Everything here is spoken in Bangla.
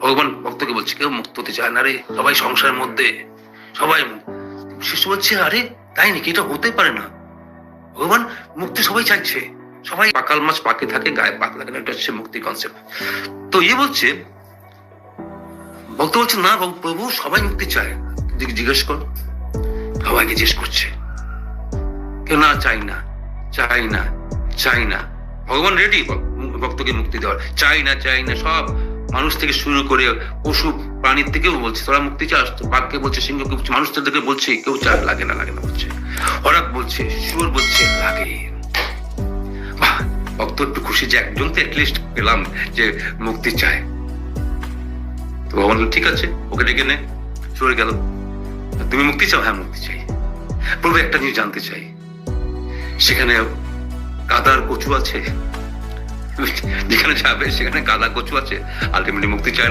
ভগবান ভক্তকে বলছে কেউ মুক্ত হতে চায় না রে, সবাই সংসারের মধ্যে, সবাই। শিশু বলছে আরে তাই নাকি, এটা হতে পারে না, ভগবান মুক্তি সবাই চাইছে, সবাই পাকাল মাছ পাকে থাকে গায়ে পাক লাগে না, এটা হচ্ছে মুক্তি কনসেপ্ট। তো বলছে, ভক্ত বলছে না প্রভু সবাই মুক্তি চায়, জিজ্ঞেস কর, সবাইকে জিজ্ঞেস করছে, কেউ না চাই না, চাই না, চাই না। ভগবান রেডি ভক্তকে মুক্তি দেওয়ার, চাই না, চাই না। সব মানুষ থেকে শুরু করে পশু প্রাণীর থেকেও বলছে তোরা মুক্তি চাস, বাঘকে বলছে, সিংহকে বলছে, মানুষদেরকে বলছে কেউ চায়, লাগে না, লাগে না বলছে, হরাক বলছে, শুয়োর বলছে লাগে। বাহ, ভক্ত একটু খুশি যে একজন তো অ্যাটলিস্ট পেলাম যে মুক্তি চায়। তো ভগবান ঠিক আছে, ওকে ডেকে নে। শুয়োর গেল, তুমি মুক্তি চাও? হ্যাঁ মুক্তি চাই। প্রভু একটা জিনিস জানতে চাই, সেখানে কাদার কচু আছে? যেখানে যাবে সেখানে কাদা কচু আছে? আলটিমেটলি মুক্তি চায় না।